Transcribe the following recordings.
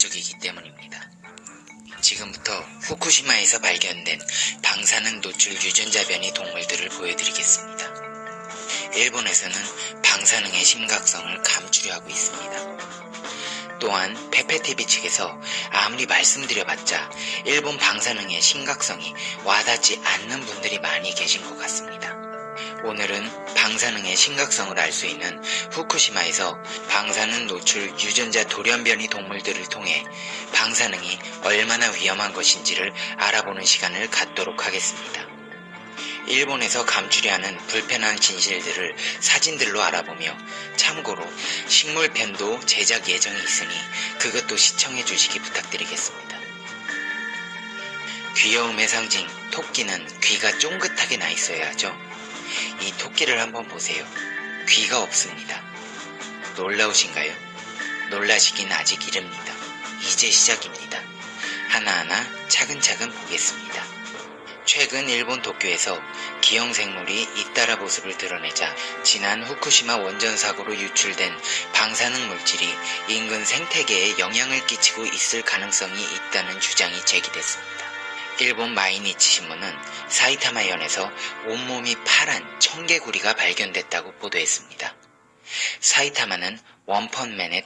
목적이기 때문입니다. 지금부터 후쿠시마에서 발견된 방사능 노출 유전자 변이 동물들을 보여드리겠습니다. 일본에서는 방사능의 심각성을 감추려 하고 있습니다. 또한 페페TV 측에서 아무리 말씀드려봤자 일본 방사능의 심각성이 와닿지 않는 분들이 많이 계신 것 같습니다. 오늘은 방사능의 심각성을 알 수 있는 후쿠시마에서 방사능 노출 유전자 돌연변이 동물들을 통해 방사능이 얼마나 위험한 것인지를 알아보는 시간을 갖도록 하겠습니다. 일본에서 감추려 하는 불편한 진실들을 사진들로 알아보며 참고로 식물편도 제작 예정이 있으니 그것도 시청해 주시기 부탁드리겠습니다. 귀여움의 상징 토끼는 귀가 쫑긋하게 나 있어야 하죠. 이 토끼를 한번 보세요. 귀가 없습니다. 놀라우신가요? 놀라시긴 아직 이릅니다. 이제 시작입니다. 하나하나 차근차근 보겠습니다. 최근 일본 도쿄에서 기형생물이 잇따라 모습을 드러내자 지난 후쿠시마 원전 사고로 유출된 방사능 물질이 인근 생태계에 영향을 끼치고 있을 가능성이 있다는 주장이 제기됐습니다. 일본 마이니치 신문은 사이타마현에서 온몸이 파란 청개구리가 발견됐다고 보도했습니다. 사이타마는 원펀맨의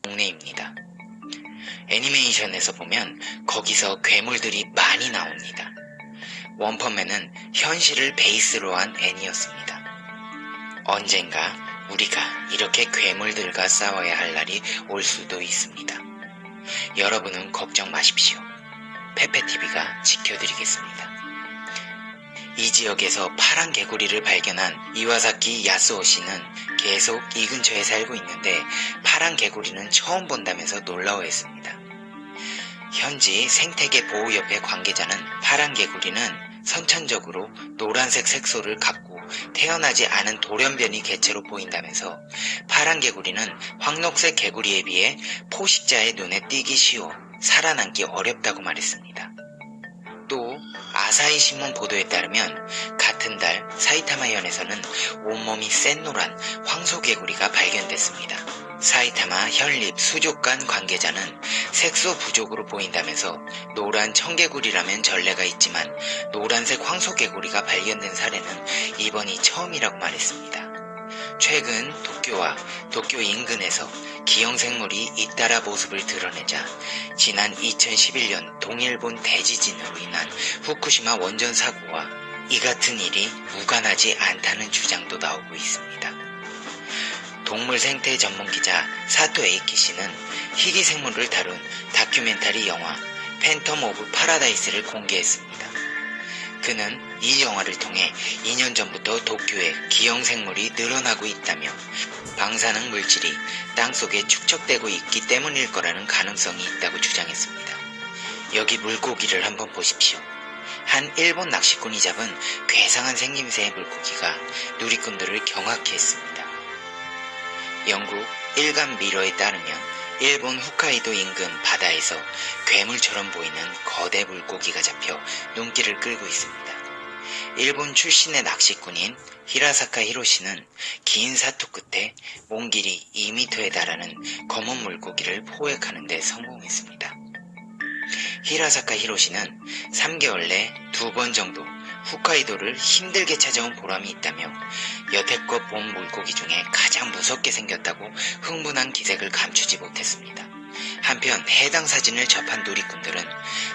동네입니다. 애니메이션에서 보면 거기서 괴물들이 많이 나옵니다. 원펀맨은 현실을 베이스로 한 애니였습니다. 언젠가 우리가 이렇게 괴물들과 싸워야 할 날이 올 수도 있습니다. 여러분은 걱정 마십시오. 페페TV가 지켜드리겠습니다. 이 지역에서 파란 개구리를 발견한 이와사키 야스오 씨는 계속 이 근처에 살고 있는데 파란 개구리는 처음 본다면서 놀라워했습니다. 현지 생태계보호협회 관계자는 파란 개구리는 선천적으로 노란색 색소를 갖고 태어나지 않은 돌연변이 개체로 보인다면서 파란 개구리는 황록색 개구리에 비해 포식자의 눈에 띄기 쉬워 살아남기 어렵다고 말했습니다. 또 아사히 신문 보도에 따르면 같은 달 사이타마현에서는 온몸이 샛노란 황소개구리가 발견됐습니다. 사이타마 현립 수족관 관계자는 색소 부족으로 보인다면서 노란 청개구리라면 전례가 있지만 노란색 황소개구리가 발견된 사례는 이번이 처음이라고 말했습니다. 최근 도쿄와 도쿄 인근에서 기형생물이 잇따라 모습을 드러내자 지난 2011년 동일본 대지진으로 인한 후쿠시마 원전 사고와 이 같은 일이 무관하지 않다는 주장도 나오고 있습니다. 동물 생태 전문 기자 사토 에이키 씨는 희귀 생물을 다룬 다큐멘터리 영화 팬텀 오브 파라다이스를 공개했습니다. 그는 이 영화를 통해 2년 전부터 도쿄에 기형생물이 늘어나고 있다며 방사능 물질이 땅속에 축적되고 있기 때문일 거라는 가능성이 있다고 주장했습니다. 여기 물고기를 한번 보십시오. 한 일본 낚시꾼이 잡은 괴상한 생김새의 물고기가 누리꾼들을 경악해 했습니다. 영국 일간 미러에 따르면 일본 홋카이도 인근 바다에서 괴물처럼 보이는 거대 물고기가 잡혀 눈길을 끌고 있습니다. 일본 출신의 낚시꾼인 히라사카 히로시는 긴 사투 끝에 몸 길이 2m에 달하는 검은 물고기를 포획하는 데 성공했습니다. 히라사카 히로시는 3개월 내 2번 정도 홋카이도를 힘들게 찾아온 보람이 있다며 여태껏 본 물고기 중에 가장 무섭게 생겼다고 흥분한 기색을 감추지 못했습니다. 한편 해당 사진을 접한 누리꾼들은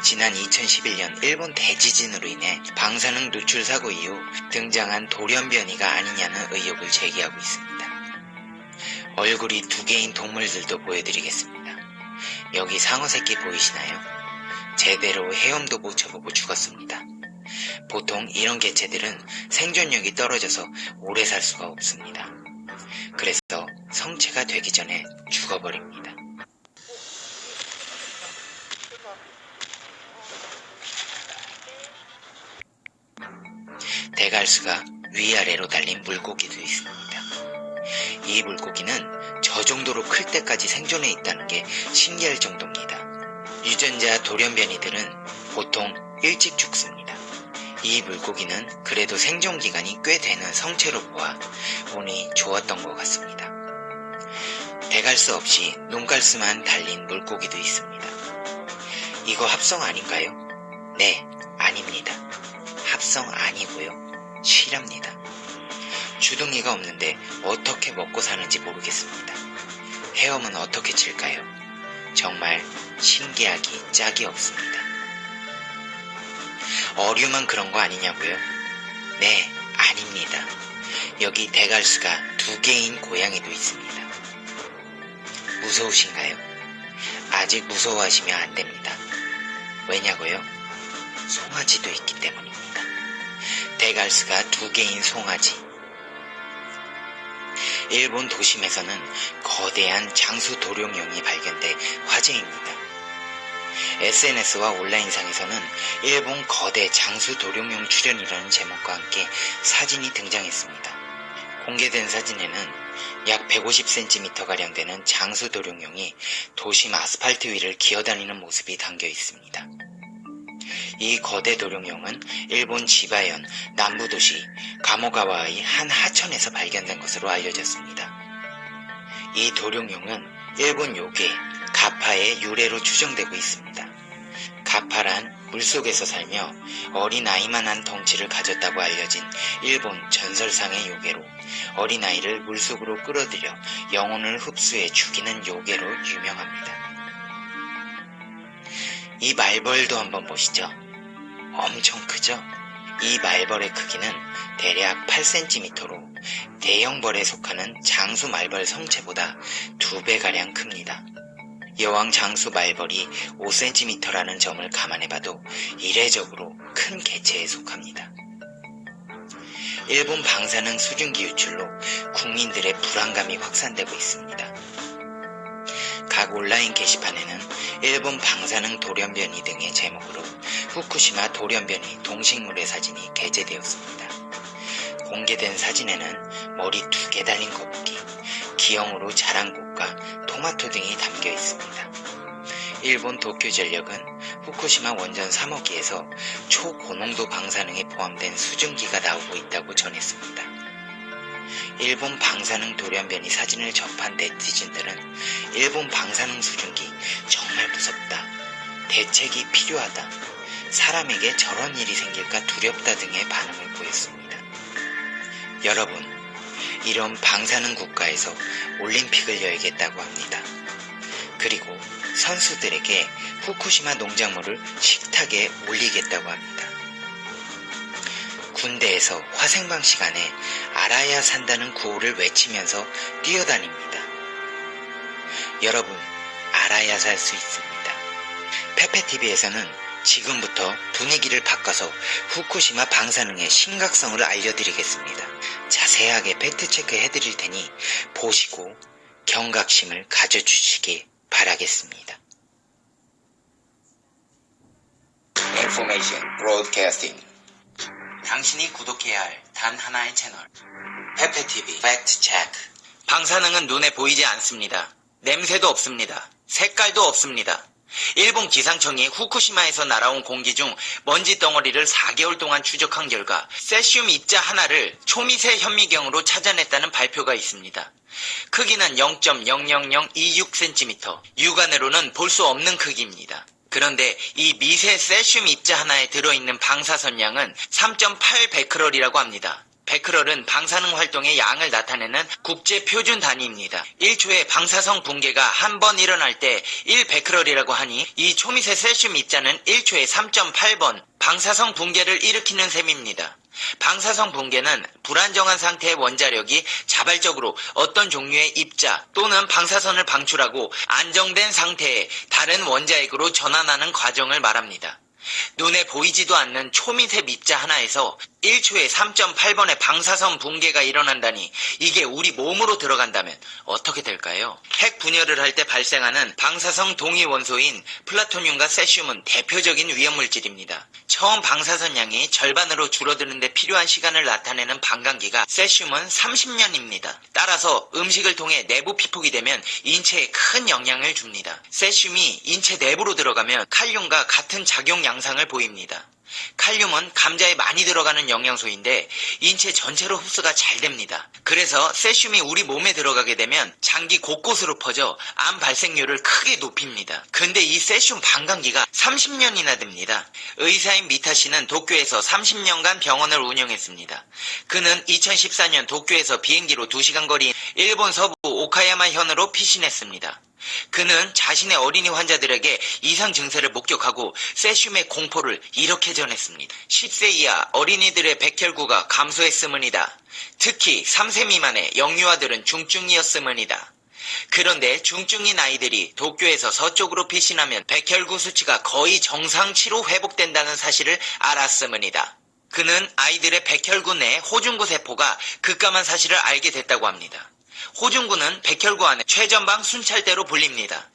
지난 2011년 일본 대지진으로 인해 방사능 누출 사고 이후 등장한 돌연변이가 아니냐는 의혹을 제기하고 있습니다. 얼굴이 2개인 동물들도 보여드리겠습니다. 여기 상어 새끼 보이시나요? 제대로 헤엄도 못 쳐보고 죽었습니다. 보통 이런 개체들은 생존력이 떨어져서 오래 살 수가 없습니다. 그래서 성체가 되기 전에 죽어버립니다. 대갈수가 위아래로 달린 물고기도 있습니다. 이 물고기는 저 정도로 클 때까지 생존해 있다는 게 신기할 정도입니다. 유전자 돌연변이들은 보통 일찍 죽습니다. 이 물고기는 그래도 생존기간이 꽤 되는 성체로 보아 운이 좋았던 것 같습니다. 대갈스 없이 눈갈스만 달린 물고기도 있습니다. 이거 합성 아닌가요? 네, 아닙니다. 합성 아니고요. 실합니다. 주둥이가 없는데 어떻게 먹고 사는지 모르겠습니다. 헤엄은 어떻게 칠까요? 정말 신기하기 짝이 없습니다. 어류만 그런 거 아니냐고요? 네, 아닙니다. 여기 대갈수가 2개인 고양이도 있습니다. 무서우신가요? 아직 무서워하시면 안 됩니다. 왜냐고요? 송아지도 있기 때문입니다. 대갈수가 2개인 송아지. 일본 도심에서는 거대한 장수 도룡뇽이 발견돼 화제입니다. SNS와 온라인상에서는 일본 거대 장수 도룡뇽 출현이라는 제목과 함께 사진이 등장했습니다. 공개된 사진에는 약 150cm가량 되는 장수 도룡뇽이 도심 아스팔트 위를 기어다니는 모습이 담겨 있습니다. 이 거대 도룡뇽은 일본 지바현 남부도시 가모가와의 한 하천에서 발견된 것으로 알려졌습니다. 이 도룡뇽은 일본 요괴 가파의 유래로 추정되고 있습니다. 가파란 물속에서 살며 어린아이만한 덩치를 가졌다고 알려진 일본 전설상의 요괴로 어린아이를 물속으로 끌어들여 영혼을 흡수해 죽이는 요괴로 유명합니다. 이 말벌도 한번 보시죠. 엄청 크죠? 이 말벌의 크기는 대략 8cm로 대형 벌에 속하는 장수 말벌 성체보다 2배가량 큽니다. 여왕 장수 말벌이 5cm라는 점을 감안해봐도 이례적으로 큰 개체에 속합니다. 일본 방사능 수증기 유출로 국민들의 불안감이 확산되고 있습니다. 각 온라인 게시판에는 일본 방사능 돌연변이 등의 제목으로 후쿠시마 돌연변이 동식물의 사진이 게재되었습니다. 공개된 사진에는 머리 2개 달린 거북이, 기형으로 자란 꽃과 토마토 등이 담겨 있습니다. 일본 도쿄전력은 후쿠시마 원전 3호기에서 초고농도 방사능에 포함된 수증기가 나오고 있다고 전했습니다. 일본 방사능 돌연변이 사진을 접한 네티즌들은 일본 방사능 수증기 정말 무섭다, 대책이 필요하다, 사람에게 저런 일이 생길까 두렵다 등의 반응을 보였습니다. 여러분, 이런 방사능 국가에서 올림픽을 열겠다고 합니다. 그리고 선수들에게 후쿠시마 농작물을 식탁에 올리겠다고 합니다. 군대에서 화생방 시간에 알아야 산다는 구호를 외치면서 뛰어다닙니다. 여러분, 알아야 살 수 있습니다. 페페TV에서는 지금부터 분위기를 바꿔서 후쿠시마 방사능의 심각성을 알려드리겠습니다. 자세하게 팩트체크 해드릴 테니 보시고 경각심을 가져주시기 바라겠습니다. Information Broadcasting. 당신이 구독해야 할 단 하나의 채널, 페페TV 팩트 체크. 방사능은 눈에 보이지 않습니다. 냄새도 없습니다. 색깔도 없습니다. 일본 기상청이 후쿠시마에서 날아온 공기 중 먼지 덩어리를 4개월 동안 추적한 결과 세슘 입자 하나를 초미세 현미경으로 찾아냈다는 발표가 있습니다. 크기는 0.00026cm, 육안으로는 볼 수 없는 크기입니다. 그런데 이 미세 세슘 입자 하나에 들어있는 방사선량은 3.8 베크럴이라고 합니다. 베크럴은 방사능 활동의 양을 나타내는 국제 표준 단위입니다. 1초에 방사성 붕괴가 한 번 일어날 때 1베크럴이라고 하니 이 초미세 세슘 입자는 1초에 3.8번 방사성 붕괴를 일으키는 셈입니다. 방사성 붕괴는 불안정한 상태의 원자력이 자발적으로 어떤 종류의 입자 또는 방사선을 방출하고 안정된 상태에 다른 원자핵으로 전환하는 과정을 말합니다. 눈에 보이지도 않는 초미세 입자 하나에서 1초에 3.8번의 방사선 붕괴가 일어난다니 이게 우리 몸으로 들어간다면 어떻게 될까요? 핵 분열을 할 때 발생하는 방사성 동위 원소인 플라토늄과 세슘은 대표적인 위험물질입니다. 처음 방사선 양이 절반으로 줄어드는 데 필요한 시간을 나타내는 반감기가 세슘은 30년입니다. 따라서 음식을 통해 내부 피폭이 되면 인체에 큰 영향을 줍니다. 세슘이 인체 내부로 들어가면 칼륨과 같은 작용 양상을 보입니다. 칼륨은 감자에 많이 들어가는 영양소인데 인체 전체로 흡수가 잘 됩니다. 그래서 세슘이 우리 몸에 들어가게 되면 장기 곳곳으로 퍼져 암 발생률을 크게 높입니다. 근데 이 세슘 반감기가 30년이나 됩니다. 의사인 미타 씨는 도쿄에서 30년간 병원을 운영했습니다. 그는 2014년 도쿄에서 비행기로 2시간 거리인 일본 서부 오카야마 현으로 피신했습니다. 그는 자신의 어린이 환자들에게 이상 증세를 목격하고 세슘의 공포를 이렇게 전했습니다. 10세 이하 어린이들의 백혈구가 감소했음은이다. 특히 3세 미만의 영유아들은 중증이었음은이다. 그런데 중증인 아이들이 도쿄에서 서쪽으로 피신하면 백혈구 수치가 거의 정상치로 회복된다는 사실을 알았음은이다. 그는 아이들의 백혈구 내 호중구 세포가 급감한 사실을 알게 됐다고 합니다. 호중구는 백혈구 안에 최전방 순찰대로 불립니다.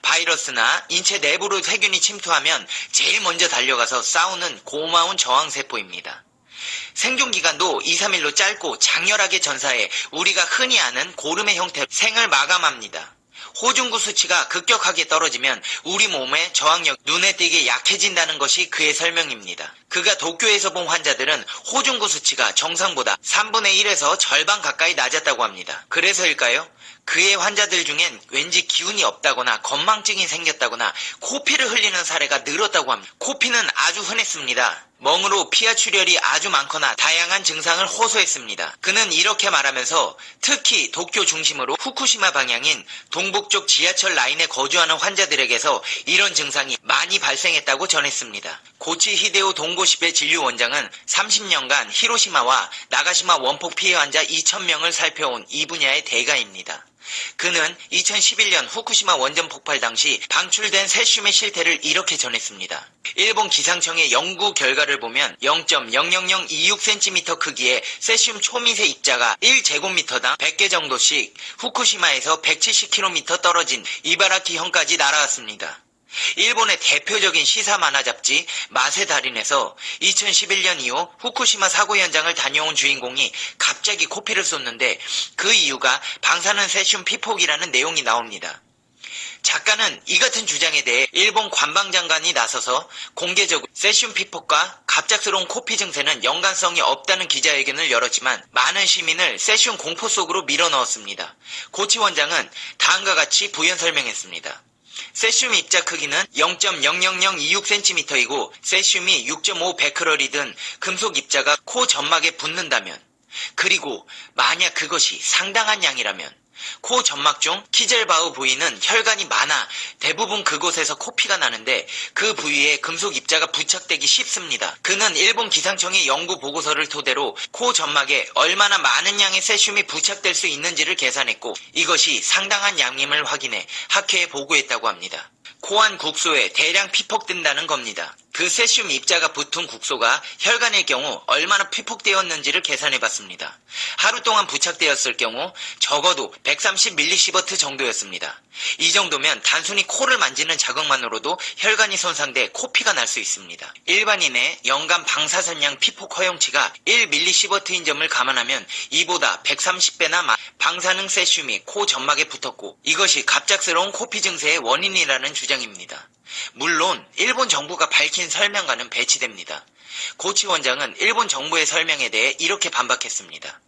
바이러스나 인체 내부로 세균이 침투하면 제일 먼저 달려가서 싸우는 고마운 저항세포입니다. 생존기간도 2, 3일로 짧고 장렬하게 전사해 우리가 흔히 아는 고름의 형태로 생을 마감합니다. 호중구 수치가 급격하게 떨어지면 우리 몸의 저항력 눈에 띄게 약해진다는 것이 그의 설명입니다. 그가 도쿄에서 본 환자들은 호중구 수치가 정상보다 3분의 1에서 절반 가까이 낮았다고 합니다. 그래서일까요? 그의 환자들 중엔 왠지 기운이 없다거나 건망증이 생겼다거나 코피를 흘리는 사례가 늘었다고 합니다. 코피는 아주 흔했습니다. 멍으로 피하 출혈이 아주 많거나 다양한 증상을 호소했습니다. 그는 이렇게 말하면서 특히 도쿄 중심으로 후쿠시마 방향인 동북쪽 지하철 라인에 거주하는 환자들에게서 이런 증상이 많이 발생했다고 전했습니다. 고치 히데오 동고시베 진료원장은 30년간 히로시마와 나가시마 원폭 피해 환자 2,000명을 살펴온 이 분야의 대가입니다. 그는 2011년 후쿠시마 원전 폭발 당시 방출된 세슘의 실태를 이렇게 전했습니다. 일본 기상청의 연구 결과를 보면 0.00026cm 크기의 세슘 초미세 입자가 1제곱미터당 100개 정도씩 후쿠시마에서 170km 떨어진 이바라키 현까지 날아왔습니다. 일본의 대표적인 시사 만화 잡지 맛의 달인에서 2011년 이후 후쿠시마 사고 현장을 다녀온 주인공이 갑자기 코피를 쏟는데 그 이유가 방사능 세슘 피폭이라는 내용이 나옵니다. 작가는 이 같은 주장에 대해 일본 관방장관이 나서서 공개적으로 세슘 피폭과 갑작스러운 코피 증세는 연관성이 없다는 기자회견을 열었지만 많은 시민을 세슘 공포 속으로 밀어넣었습니다. 고치 원장은 다음과 같이 부연 설명했습니다. 세슘 입자 크기는 0.00026cm이고 세슘이 6.5 베크럴이 든 금속 입자가 코 점막에 붙는다면, 그리고 만약 그것이 상당한 양이라면 코 점막 중 키젤바우 부위는 혈관이 많아 대부분 그곳에서 코피가 나는데 그 부위에 금속 입자가 부착되기 쉽습니다. 그는 일본 기상청의 연구 보고서를 토대로 코 점막에 얼마나 많은 양의 세슘이 부착될 수 있는지를 계산했고 이것이 상당한 양임을 확인해 학회에 보고했다고 합니다. 코안 국소에 대량 피폭된다는 겁니다. 그 세슘 입자가 붙은 국소가 혈관일 경우 얼마나 피폭되었는지를 계산해봤습니다. 하루 동안 부착되었을 경우 적어도 130mSv 정도였습니다. 이 정도면 단순히 코를 만지는 자극만으로도 혈관이 손상돼 코피가 날 수 있습니다. 일반인의 연간 방사선량 피폭 허용치가 1mSv인 점을 감안하면 이보다 130배나 많은 방사능 세슘이 코 점막에 붙었고 이것이 갑작스러운 코피 증세의 원인이라는 주장입니다. 물론 일본 정부가 밝힌 설명과는 배치됩니다. 고치 원장은 일본 정부의 설명에 대해 이렇게 반박했습니다.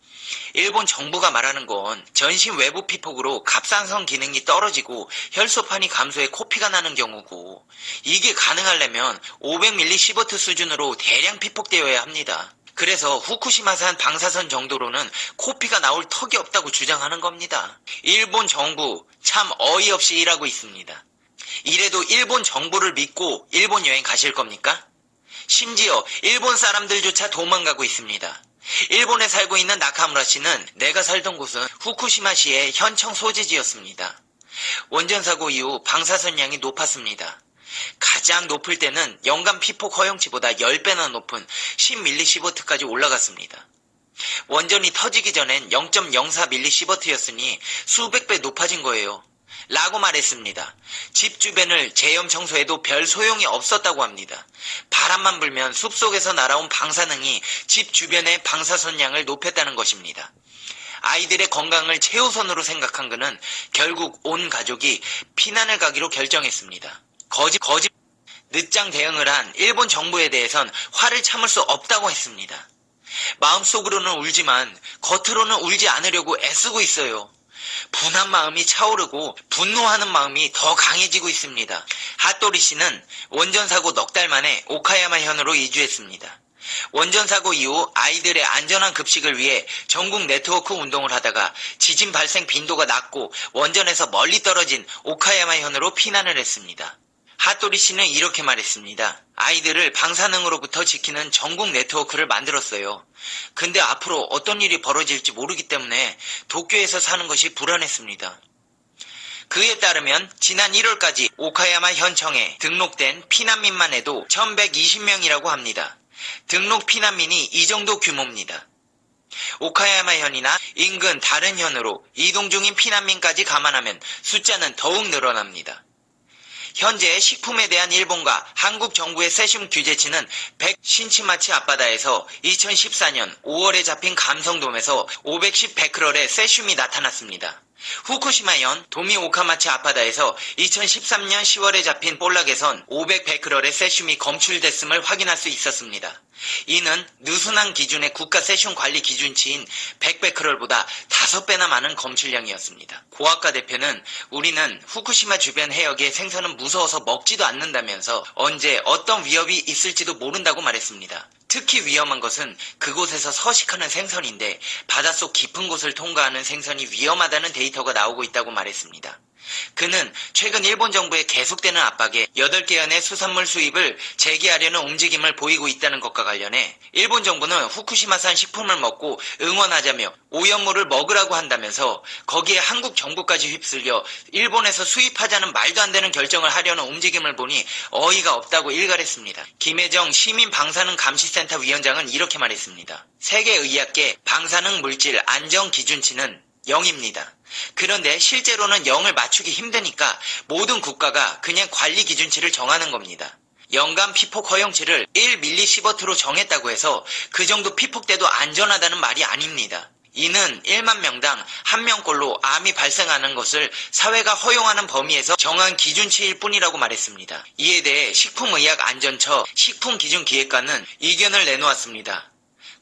일본 정부가 말하는 건 전신 외부 피폭으로 갑상선 기능이 떨어지고 혈소판이 감소해 코피가 나는 경우고 이게 가능하려면 500mSv 수준으로 대량 피폭되어야 합니다. 그래서 후쿠시마산 방사선 정도로는 코피가 나올 턱이 없다고 주장하는 겁니다. 일본 정부 참 어이없이 일하고 있습니다. 이래도 일본 정부를 믿고 일본 여행 가실 겁니까? 심지어 일본 사람들조차 도망가고 있습니다. 일본에 살고 있는 나카무라 씨는 내가 살던 곳은 후쿠시마시의 현청 소재지였습니다. 원전 사고 이후 방사선량이 높았습니다. 가장 높을 때는 연간 피폭 허용치보다 10배나 높은 10mSv까지 올라갔습니다. 원전이 터지기 전엔 0.04mSv였으니 수백 배 높아진 거예요. 라고 말했습니다. 집 주변을 재염 청소해도 별 소용이 없었다고 합니다. 바람만 불면 숲속에서 날아온 방사능이 집 주변의 방사선량을 높였다는 것입니다. 아이들의 건강을 최우선으로 생각한 그는 결국 온 가족이 피난을 가기로 결정했습니다. 늦장 대응을 한 일본 정부에 대해선 화를 참을 수 없다고 했습니다. 마음속으로는 울지만 겉으로는 울지 않으려고 애쓰고 있어요. 분한 마음이 차오르고 분노하는 마음이 더 강해지고 있습니다. 핫도리 씨는 원전사고 넉 달 만에 오카야마 현으로 이주했습니다. 원전사고 이후 아이들의 안전한 급식을 위해 전국 네트워크 운동을 하다가 지진 발생 빈도가 낮고 원전에서 멀리 떨어진 오카야마 현으로 피난을 했습니다. 핫도리 씨는 이렇게 말했습니다. 아이들을 방사능으로부터 지키는 전국 네트워크를 만들었어요. 근데 앞으로 어떤 일이 벌어질지 모르기 때문에 도쿄에서 사는 것이 불안했습니다. 그에 따르면 지난 1월까지 오카야마 현청에 등록된 피난민만 해도 1120명이라고 합니다. 등록 피난민이 이 정도 규모입니다. 오카야마 현이나 인근 다른 현으로 이동 중인 피난민까지 감안하면 숫자는 더욱 늘어납니다. 현재 식품에 대한 일본과 한국 정부의 세슘 규제치는 100 신치마치 앞바다에서 2014년 5월에 잡힌 감성돔에서 510 베크럴의 세슘이 나타났습니다. 후쿠시마현 도미오카마치 앞바다에서 2013년 10월에 잡힌 볼락에선 500 베크럴의 세슘이 검출됐음을 확인할 수 있었습니다. 이는 느슨한 기준의 국가 세슘 관리 기준치인 100 베크럴보다 5배나 많은 검출량이었습니다. 고아카 대표는 우리는 후쿠시마 주변 해역의 생선은 무서워서 먹지도 않는다면서 언제 어떤 위협이 있을지도 모른다고 말했습니다. 특히 위험한 것은 그곳에서 서식하는 생선인데 바닷속 깊은 곳을 통과하는 생선이 위험하다는 데이터가 나오고 있다고 말했습니다. 그는 최근 일본 정부의 계속되는 압박에 8개 현의 수산물 수입을 재개하려는 움직임을 보이고 있다는 것과 관련해 일본 정부는 후쿠시마산 식품을 먹고 응원하자며 오염물을 먹으라고 한다면서 거기에 한국 정부까지 휩쓸려 일본에서 수입하자는 말도 안 되는 결정을 하려는 움직임을 보니 어이가 없다고 일갈했습니다. 김혜정 시민방사능 감시센터 위원장은 이렇게 말했습니다. 세계의학계 방사능 물질 안전 기준치는 0입니다. 그런데 실제로는 0을 맞추기 힘드니까 모든 국가가 그냥 관리 기준치를 정하는 겁니다. 연간 피폭 허용치를 1mSv로 정했다고 해서 그 정도 피폭돼도 안전하다는 말이 아닙니다. 이는 1만 명당 1명꼴로 암이 발생하는 것을 사회가 허용하는 범위에서 정한 기준치일 뿐이라고 말했습니다. 이에 대해 식품의약안전처 식품기준기획관은 이견을 내놓았습니다.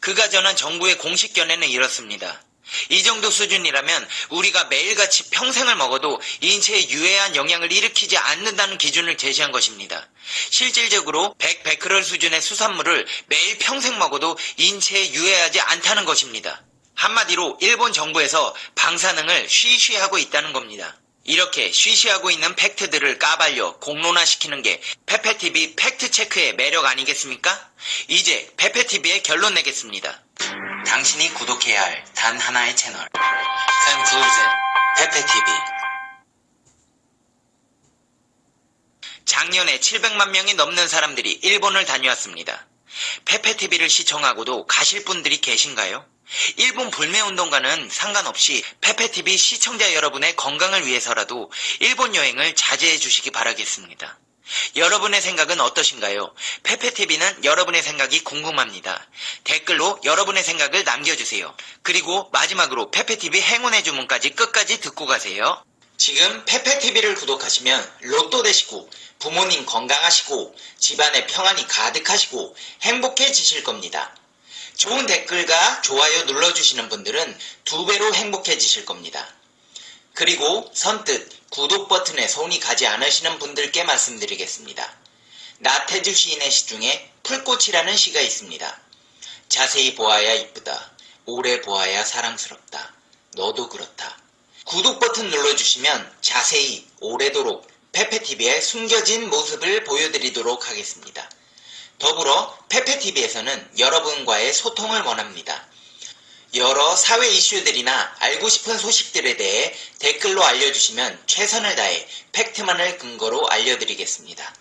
그가 전한 정부의 공식 견해는 이렇습니다. 이 정도 수준이라면 우리가 매일같이 평생을 먹어도 인체에 유해한 영향을 일으키지 않는다는 기준을 제시한 것입니다. 실질적으로 100 베크럴 수준의 수산물을 매일 평생 먹어도 인체에 유해하지 않다는 것입니다. 한마디로 일본 정부에서 방사능을 쉬쉬하고 있다는 겁니다. 이렇게 쉬쉬하고 있는 팩트들을 까발려 공론화시키는 게 페페TV 팩트체크의 매력 아니겠습니까? 이제 페페TV의 결론 내겠습니다. 당신이 구독해야 할 단 하나의 채널 Conclusion 페페TV. 작년에 700만 명이 넘는 사람들이 일본을 다녀왔습니다. 페페TV를 시청하고도 가실 분들이 계신가요? 일본 불매운동과는 상관없이 페페TV 시청자 여러분의 건강을 위해서라도 일본 여행을 자제해 주시기 바라겠습니다. 여러분의 생각은 어떠신가요? 페페TV는 여러분의 생각이 궁금합니다. 댓글로 여러분의 생각을 남겨주세요. 그리고 마지막으로 페페TV 행운의 주문까지 끝까지 듣고 가세요. 지금 페페TV를 구독하시면 로또 되시고 부모님 건강하시고 집안에 평안이 가득하시고 행복해지실 겁니다. 좋은 댓글과 좋아요 눌러주시는 분들은 2배로 행복해지실 겁니다. 그리고 선뜻 구독 버튼에 손이 가지 않으시는 분들께 말씀드리겠습니다. 나태주 시인의 시 중에 풀꽃이라는 시가 있습니다. 자세히 보아야 이쁘다. 오래 보아야 사랑스럽다. 너도 그렇다. 구독 버튼 눌러주시면 자세히 오래도록 페페TV의 숨겨진 모습을 보여드리도록 하겠습니다. 더불어 페페TV에서는 여러분과의 소통을 원합니다. 여러 사회 이슈들이나 알고 싶은 소식들에 대해 댓글로 알려주시면 최선을 다해 팩트만을 근거로 알려드리겠습니다.